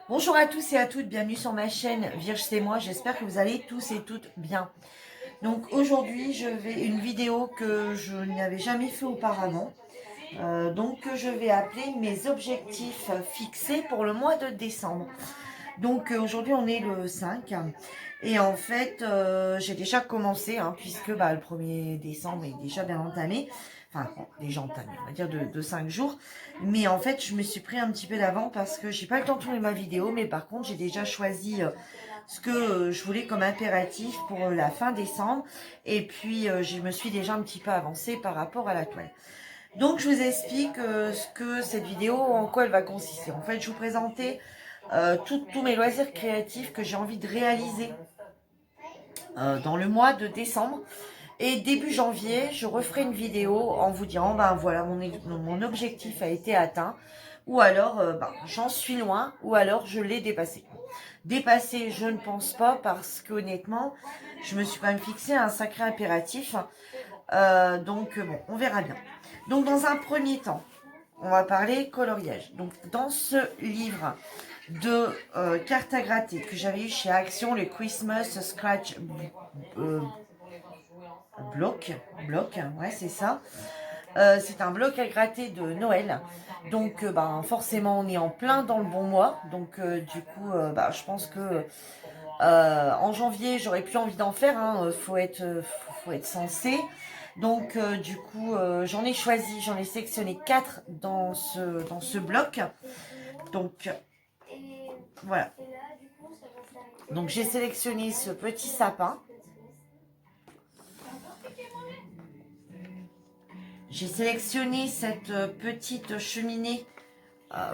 Bonjour à tous et à toutes, bienvenue sur ma chaîne Vierge c'est moi, j'espère que vous allez tous et toutes bien. Donc aujourd'hui je vais une vidéo que je n'avais jamais fait auparavant, donc que je vais appeler mes objectifs fixés pour le mois de décembre. Donc aujourd'hui on est le 5 et en fait j'ai déjà commencé puisque le 1er décembre est déjà bien entamé. Enfin bon, déjà entamé, on va dire de 5 jours. Mais en fait je me suis pris un petit peu d'avant parce que j'ai pas le temps de tourner ma vidéo. Mais par contre j'ai déjà choisi ce que je voulais comme impératif pour la fin décembre. Et puis je me suis déjà un petit peu avancée par rapport à la toile. Donc je vous explique ce que cette vidéo, en quoi elle va consister. En fait je vous présentais tous mes loisirs créatifs que j'ai envie de réaliser dans le mois de décembre. Et début janvier, je referai une vidéo en vous disant, ben voilà, mon objectif a été atteint. Ou alors, j'en suis loin, ou alors je l'ai dépassé. Dépassé, je ne pense pas, parce qu'honnêtement, je me suis quand même fixé un sacré impératif. Donc, bon, on verra bien. Donc, dans un premier temps, on va parler coloriage. Donc, dans ce livre de cartes à gratter que j'avais eu chez Action, le Christmas Scratch euh, bloc, ouais, c'est ça. C'est un bloc à gratter de Noël. Donc, forcément, on est en plein dans le bon mois. Donc, du coup, je pense que en janvier, j'aurais plus envie d'en faire. Faut être sensé. Donc, du coup, j'en ai sélectionné 4 dans ce bloc. Donc, voilà. Donc, j'ai sélectionné ce petit sapin. J'ai sélectionné cette petite cheminée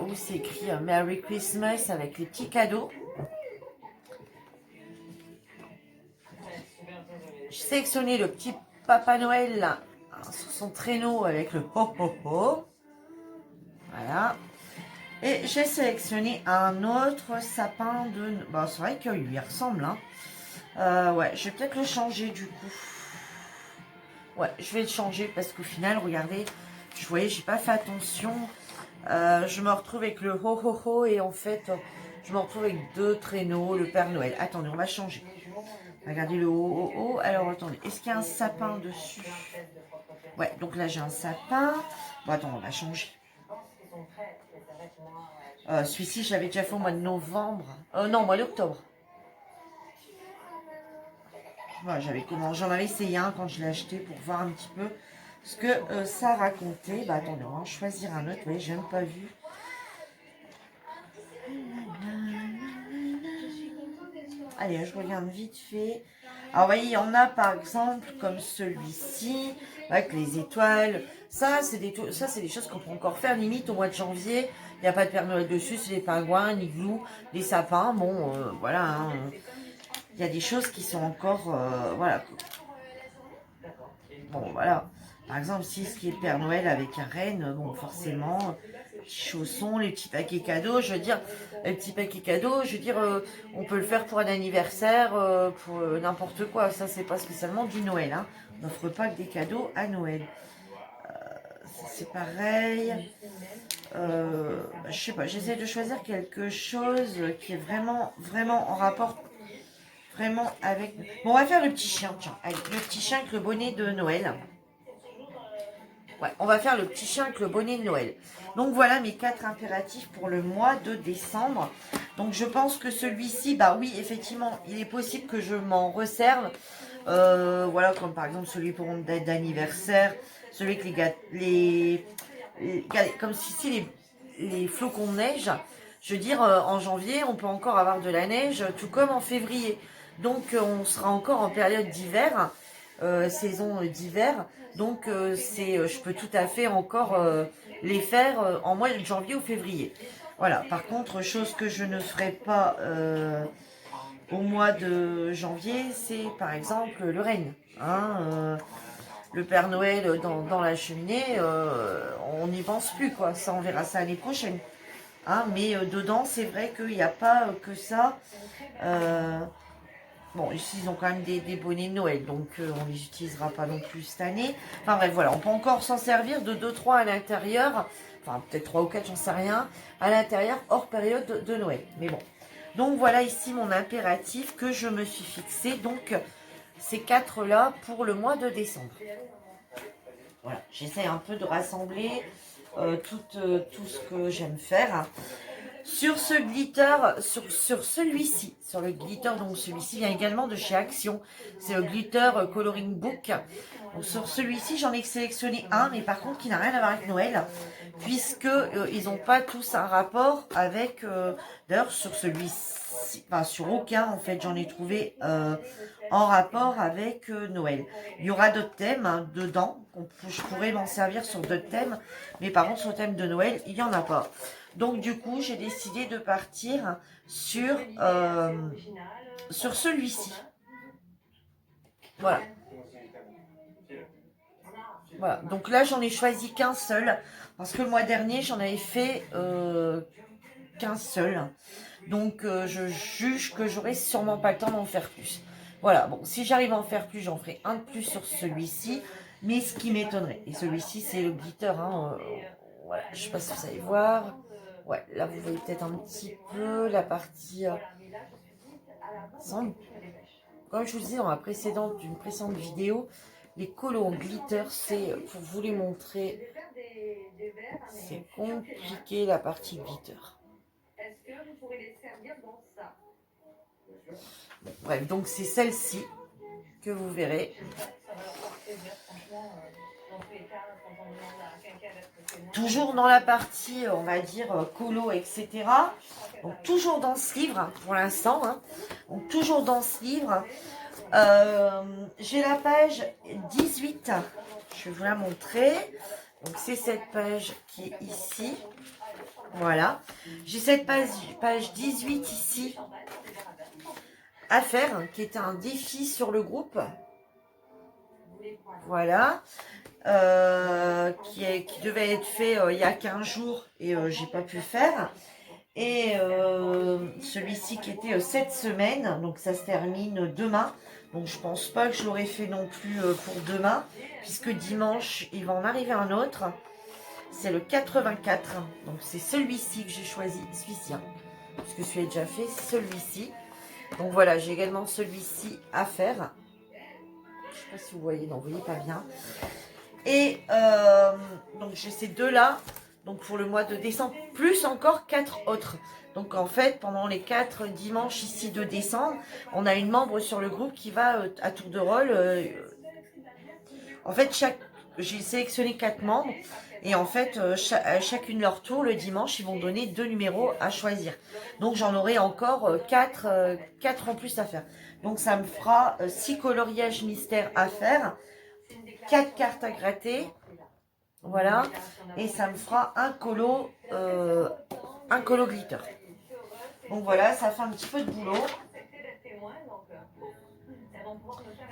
où c'est écrit Merry Christmas avec les petits cadeaux. J'ai sélectionné le petit Papa Noël là, sur son traîneau avec le ho ho ho. Voilà. Et j'ai sélectionné un autre sapin de... Bon, c'est vrai qu'il lui ressemble. Ouais, je vais peut-être le changer du coup. Ouais, je vais le changer parce qu'au final, regardez, je voyais, j'ai pas fait attention. Je me retrouve avec le ho ho ho et en fait, je me retrouve avec deux traîneaux, le Père Noël. Attendez, on va changer. Regardez le ho ho ho. Alors attendez, est-ce qu'il y a un sapin dessus? Ouais, donc là j'ai un sapin. Bon, attends, on va changer. Celui-ci, je l'avais déjà fait au mois de novembre. Non, au mois d'octobre. Voilà, j'en avais essayé un quand je l'ai acheté pour voir un petit peu ce que ça racontait. Bah attendez, on va en choisir un autre. Vous voyez, j'ai même pas vu. Allez, je regarde vite fait. Alors, vous voyez, il y en a par exemple comme celui-ci, avec les étoiles. Ça, c'est des choses qu'on peut encore faire limite au mois de janvier. Il n'y a pas de Père Noël dessus, c'est des pingouins, ni glou, les sapins. Bon, voilà. Il y a des choses qui sont encore. Voilà. Bon, voilà. Par exemple, si ce qui est le Père Noël avec un renne, bon, forcément, petits chaussons, les petits paquets cadeaux, je veux dire, les petits paquets cadeaux, je veux dire, on peut le faire pour un anniversaire, pour n'importe quoi. Ça, c'est pas spécialement du Noël. On n'offre pas que des cadeaux à Noël. C'est pareil. Je sais pas, j'essaie de choisir quelque chose qui est vraiment, vraiment en rapport, vraiment avec... Bon, on va faire le petit chien, tiens. Allez, le petit chien avec le bonnet de Noël. Ouais, on va faire le petit chien avec le bonnet de Noël. Donc voilà mes 4 impératifs pour le mois de décembre. Donc je pense que celui-ci, bah oui, effectivement, il est possible que je m'en resserve. Voilà, comme par exemple celui pour mon date d'anniversaire, celui que comme si les flocons de neige. Je veux dire, en janvier, on peut encore avoir de la neige, tout comme en février. Donc on sera encore en période d'hiver, saison d'hiver. Donc je peux tout à fait encore les faire en mois de janvier ou février. Voilà. Par contre, chose que je ne ferai pas au mois de janvier, c'est par exemple le règne. Le Père Noël dans la cheminée, on n'y pense plus quoi. Ça, on verra ça l'année prochaine. Mais dedans, c'est vrai qu'il n'y a pas que ça. Bon, ici, ils ont quand même des bonnets de Noël, donc on ne les utilisera pas non plus cette année. Enfin bref, voilà, on peut encore s'en servir de 2-3 à l'intérieur. enfin peut-être 3 ou 4, j'en sais rien, à l'intérieur hors période de Noël. Mais bon. Donc voilà ici mon impératif que je me suis fixé. Donc ces 4 là pour le mois de décembre. Voilà, j'essaie un peu de rassembler tout ce que j'aime faire. Sur ce glitter, sur celui-ci, sur le glitter, donc celui-ci vient également de chez Action. C'est le glitter Coloring Book. Donc sur celui-ci, j'en ai sélectionné un, mais par contre qui n'a rien à voir avec Noël, puisque ils n'ont pas tous un rapport avec. D'ailleurs, sur celui-ci, enfin sur aucun en fait, j'en ai trouvé en rapport avec Noël. Il y aura d'autres thèmes hein, dedans. Je pourrais m'en servir sur d'autres thèmes, mais par contre sur le thème de Noël, il n'y en a pas. Donc du coup, j'ai décidé de partir sur celui-ci. Voilà. Voilà. Donc là, j'en ai choisi qu'un seul. Parce que le mois dernier, j'en avais fait qu'un seul. Donc je juge que j'aurai sûrement pas le temps d'en faire plus. Voilà. Bon, si j'arrive à en faire plus, j'en ferai un de plus sur celui-ci. Mais ce qui m'étonnerait. Et celui-ci, c'est le glitter. Hein, voilà. Je sais pas si vous allez voir. Ouais, là vous voyez peut-être un petit peu la partie comme je vous disais dans une précédente vidéo, les colos en glitter, c'est pour vous les montrer, c'est compliqué la partie glitter. Bon, bref, donc c'est celle-ci que vous verrez. Toujours dans la partie, on va dire, colo, etc. Donc toujours dans ce livre, hein, pour l'instant. Hein. Donc toujours dans ce livre. J'ai la page 18. Je vais vous la montrer. Donc c'est cette page qui est ici. Voilà. J'ai cette page 18 ici à faire, qui était un défi sur le groupe. Voilà. Qui devait être fait il y a 15 jours et j'ai pas pu faire. Et celui-ci qui était cette semaine, donc ça se termine demain. Donc je pense pas que je l'aurai fait non plus pour demain, puisque dimanche il va en arriver un autre. C'est le 84. Donc c'est celui-ci que j'ai choisi, celui-ci, hein, puisque celui-là est déjà fait, celui-ci. Donc voilà, j'ai également celui-ci à faire. Je sais pas si vous voyez, non, vous voyez pas bien. Et donc j'ai ces deux-là, donc pour le mois de décembre, plus encore 4 autres. Donc en fait, pendant les 4 dimanches ici de décembre, on a une membre sur le groupe qui va à tour de rôle. En fait, j'ai sélectionné 4 membres. Et en fait, chacune leur tour, le dimanche, ils vont donner 2 numéros à choisir. Donc j'en aurai encore 4 en plus à faire. Donc ça me fera 6 coloriages mystères à faire. 4 cartes à gratter, voilà, et ça me fera un colo glitter. Donc voilà, ça fait un petit peu de boulot.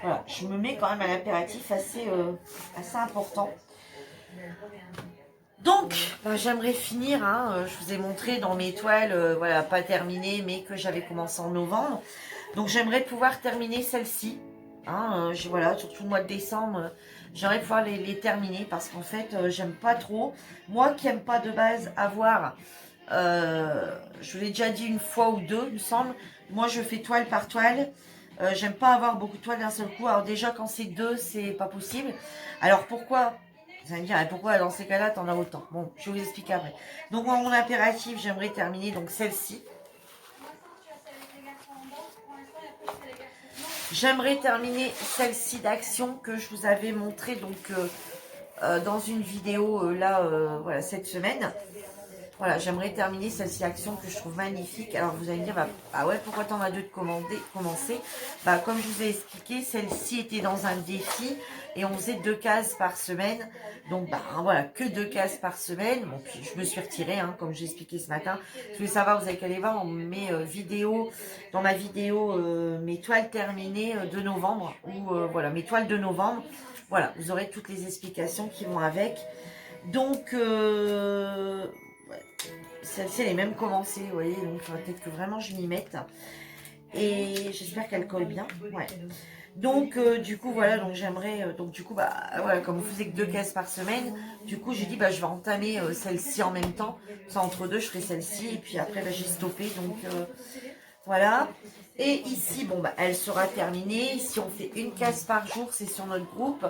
Voilà, je me mets quand même à l'impératif assez important. Donc, j'aimerais finir, hein, je vous ai montré dans mes toiles, voilà, pas terminées, mais que j'avais commencé en novembre. Donc j'aimerais pouvoir terminer celle-ci. Hein, voilà, surtout le mois de décembre, j'aimerais pouvoir les terminer parce qu'en fait, j'aime pas trop. Moi qui n'aime pas de base avoir, je vous l'ai déjà dit une fois ou deux, il me semble, moi je fais toile par toile. J'aime pas avoir beaucoup de toiles d'un seul coup. Alors déjà quand c'est deux, c'est pas possible. Alors pourquoi? Vous allez me dire, pourquoi dans ces cas-là, t'en as autant? Bon, je vais vous expliquer après. Donc moi, mon impératif, j'aimerais terminer donc celle-ci. J'aimerais terminer celle-ci d'Action que je vous avais montré donc dans une vidéo voilà, cette semaine. Voilà, j'aimerais terminer celle-ci d'Action que je trouve magnifique. Alors vous allez me dire, ah ouais, pourquoi t'en as deux de commencer? Comme je vous ai expliqué, celle-ci était dans un défi et on faisait 2 cases par semaine. Donc voilà, que 2 cases par semaine. Bon, puis je me suis retirée, hein, comme j'ai expliqué ce matin. Si vous voulez savoir, vous avez qu'à aller voir dans mes vidéos, dans ma vidéo mes toiles terminées de novembre, ou voilà, mes toiles de novembre. Voilà, vous aurez toutes les explications qui vont avec. Donc celle-ci elle est même commencée, vous voyez, donc il faudrait peut-être que vraiment je m'y mette. Et j'espère qu'elle colle bien. Ouais. Donc du coup voilà, donc j'aimerais, donc du coup bah voilà, comme vous faisiez que 2 cases par semaine, du coup j'ai dit bah je vais entamer celle-ci en même temps. Ça entre deux je ferai celle-ci et puis après bah, j'ai stoppé donc voilà. Et ici bon bah elle sera terminée. Si on fait une case par jour, c'est sur notre groupe.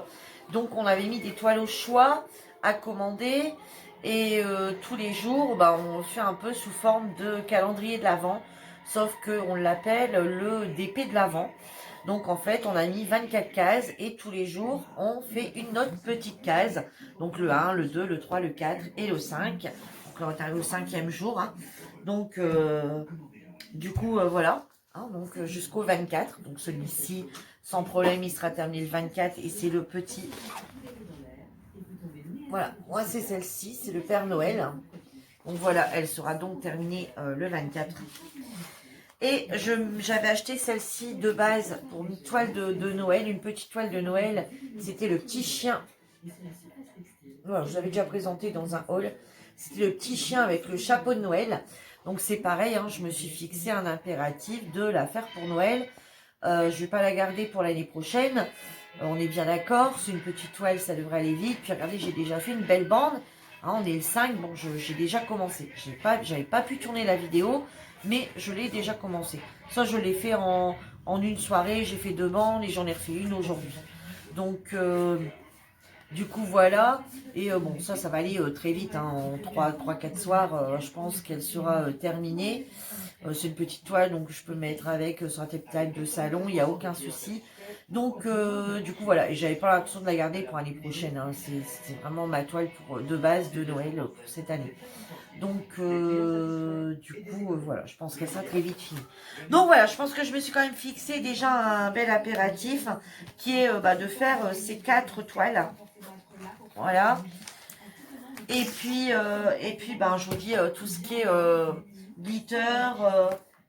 Donc on avait mis des toiles au choix à commander et tous les jours bah on fait un peu sous forme de calendrier de l'Avent, sauf que on l'appelle le DP de l'Avent. Donc en fait, on a mis 24 cases et tous les jours, on fait une autre petite case. Donc le 1, le 2, le 3, le 4 et le 5. Donc là, on est arrivé au 5e jour. Hein. Donc du coup, voilà. Hein, donc jusqu'au 24. Donc celui-ci, sans problème, il sera terminé le 24 et c'est le petit. Voilà, moi c'est celle-ci, c'est le Père Noël. Donc voilà, elle sera donc terminée le 24. Et j'avais acheté celle-ci de base pour une toile de Noël, une petite toile de Noël. C'était le petit chien. Voilà, je vous l'avais déjà présenté dans un haul. C'était le petit chien avec le chapeau de Noël. Donc c'est pareil, hein, je me suis fixé un impératif de la faire pour Noël. Je ne vais pas la garder pour l'année prochaine. On est bien d'accord, c'est une petite toile, ça devrait aller vite. Puis regardez, j'ai déjà fait une belle bande. Hein, on est le 5, bon, j'ai déjà commencé. J'avais pas pu tourner la vidéo, mais je l'ai déjà commencé. Ça, je l'ai fait en une soirée, j'ai fait 2 bandes et j'en ai refait une aujourd'hui. Donc, du coup, voilà. Et bon, ça va aller très vite. Hein. En 3-4 soirs, je pense qu'elle sera terminée. C'est une petite toile, donc je peux mettre avec sur un table de salon, il n'y a aucun souci. Donc, du coup, voilà. Et j'avais pas l'intention de la garder pour l'année prochaine. Hein. C'est vraiment ma toile de base de Noël pour cette année. Donc, du coup, voilà, je pense qu'elle sera très vite finie. Donc voilà, je pense que je me suis quand même fixé déjà un bel impératif qui est de faire ces 4 toiles. Voilà. Et puis ben, je vous dis tout ce qui est glitter,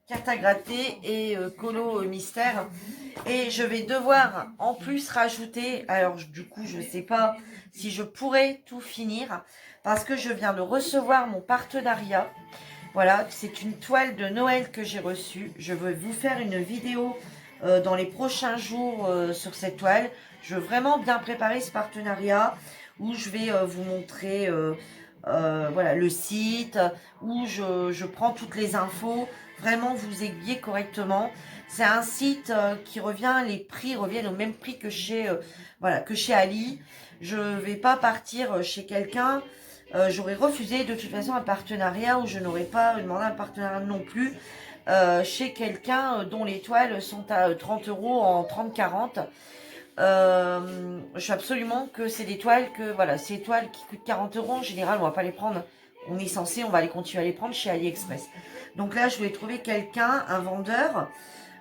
carte à gratter et colo mystère. Et je vais devoir en plus rajouter, alors du coup je ne sais pas si je pourrais tout finir, parce que je viens de recevoir mon partenariat. Voilà, c'est une toile de Noël que j'ai reçue. Je vais vous faire une vidéo dans les prochains jours sur cette toile. Je veux vraiment bien préparer ce partenariat où je vais vous montrer voilà, le site, où je prends toutes les infos, vraiment vous aiguiller correctement. C'est un site qui revient, les prix reviennent au même prix que voilà, que chez Ali. Je ne vais pas partir chez quelqu'un. J'aurais refusé de toute façon un partenariat où je n'aurais pas demandé un partenariat non plus chez quelqu'un dont les toiles sont à 30 € en 30-40. Je suis absolument que c'est des toiles que, voilà, ces toiles qui coûtent 40 € en général, on va pas les prendre. On est censé, on va les continuer à les prendre chez AliExpress. Donc là, je voulais trouver quelqu'un, un vendeur,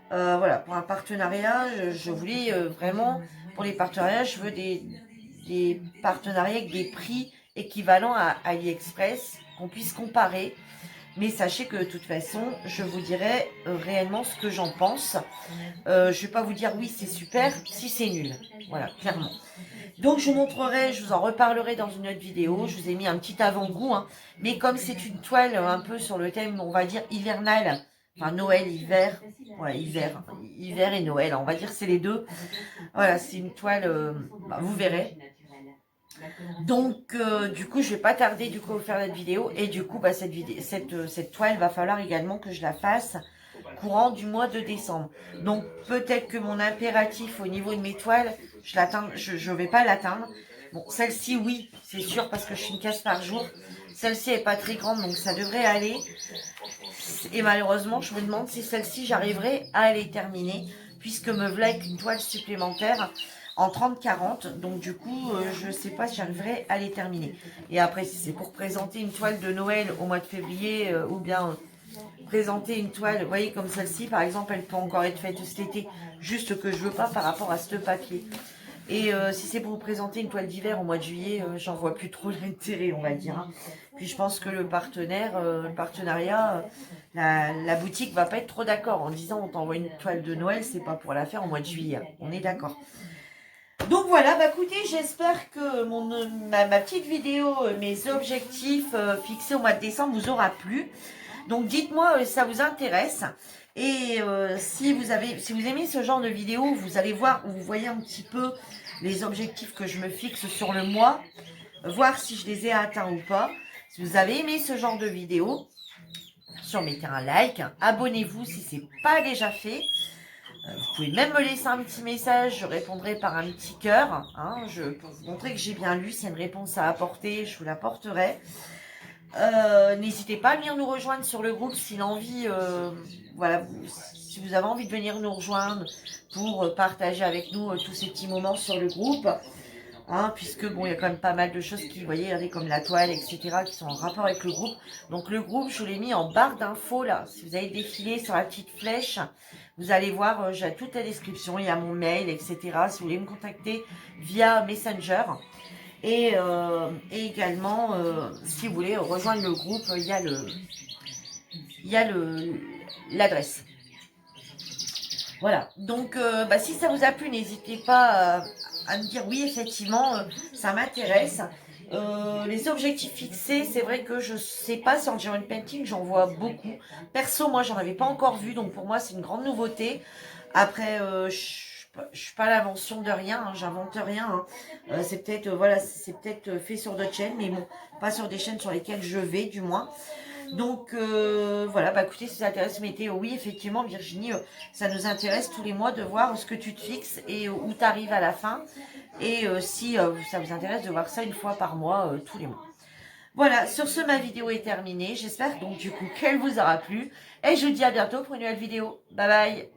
voilà, pour un partenariat. Je voulais vraiment, pour les partenariats, je veux des partenariats avec des prix équivalents à AliExpress, qu'on puisse comparer. Mais sachez que de toute façon, je vous dirai réellement ce que j'en pense. Je ne vais pas vous dire oui, c'est super, si c'est nul. Voilà, clairement. Donc je vous montrerai, je vous en reparlerai dans une autre vidéo. Je vous ai mis un petit avant-goût. Hein. Mais comme c'est une toile un peu sur le thème, on va dire hivernal, enfin Noël, hiver, ouais, hiver et Noël, on va dire c'est les deux. Voilà, c'est une toile, vous verrez. Donc du coup je vais pas tarder du coup à vous faire cette vidéo et du coup cette toile va falloir également que je la fasse courant du mois de décembre. Donc peut-être que mon impératif au niveau de mes toiles, je vais pas l'atteindre. Bon, celle-ci oui, c'est sûr parce que je suis une case par jour. Celle-ci est pas très grande donc ça devrait aller. Et malheureusement je me demande si celle-ci j'arriverai à les terminer puisque me voilà avec une toile supplémentaire en 30-40, donc du coup je ne sais pas si j'arriverai à les terminer. Et après si c'est pour présenter une toile de Noël au mois de février ou bien présenter une toile, vous voyez comme celle-ci par exemple, elle peut encore être faite cet été, juste que je veux pas par rapport à ce papier. Et si c'est pour vous présenter une toile d'hiver au mois de juillet, j'en vois plus trop l'intérêt, on va dire. Hein. Puis je pense que le partenariat, la boutique va pas être trop d'accord en disant on t'envoie une toile de Noël, c'est pas pour la faire au mois de juillet. On est d'accord. Donc voilà, bah écoutez, j'espère que ma petite vidéo, mes objectifs fixés au mois de décembre vous aura plu. Donc dites-moi si ça vous intéresse. Et si vous aimez ce genre de vidéo, vous allez voir, vous voyez un petit peu les objectifs que je me fixe sur le mois, voir si je les ai atteints ou pas. Si vous avez aimé ce genre de vidéo, mettez un like, abonnez-vous si ce n'est pas déjà fait. Vous pouvez même me laisser un petit message, je répondrai par un petit cœur. Hein, pour vous montrer que j'ai bien lu, s'il y a une réponse à apporter, je vous l'apporterai. N'hésitez pas à venir nous rejoindre sur le groupe si l'envie, voilà, si vous avez envie de venir nous rejoindre pour partager avec nous tous ces petits moments sur le groupe. Hein, puisque bon, il y a quand même pas mal de choses qui, vous voyez, regardez, comme la toile, etc., qui sont en rapport avec le groupe. Donc le groupe, je vous l'ai mis en barre d'infos là. Si vous allez défiler sur la petite flèche, vous allez voir, j'ai toute la description, il y a mon mail, etc. Si vous voulez me contacter via Messenger. Et également, si vous voulez rejoindre le groupe, il y a l'adresse. Voilà, donc si ça vous a plu, n'hésitez pas à me dire oui, effectivement, ça m'intéresse. Les objectifs fixés, c'est vrai que je sais pas si en Geometry Painting, j'en vois beaucoup. Perso, moi, j'en avais pas encore vu, donc pour moi, c'est une grande nouveauté. Après, je suis pas l'invention de rien, hein, j'invente rien. Hein. C'est peut-être voilà, c'est peut-être fait sur d'autres chaînes, mais bon, pas sur des chaînes sur lesquelles je vais, du moins. Donc voilà, bah écoutez, si ça intéresse, mettez oui, effectivement, Virginie, ça nous intéresse tous les mois de voir ce que tu te fixes et où tu arrives à la fin. Et si ça vous intéresse de voir ça une fois par mois, tous les mois. Voilà, sur ce, ma vidéo est terminée. J'espère donc du coup qu'elle vous aura plu. Et je vous dis à bientôt pour une nouvelle vidéo. Bye bye.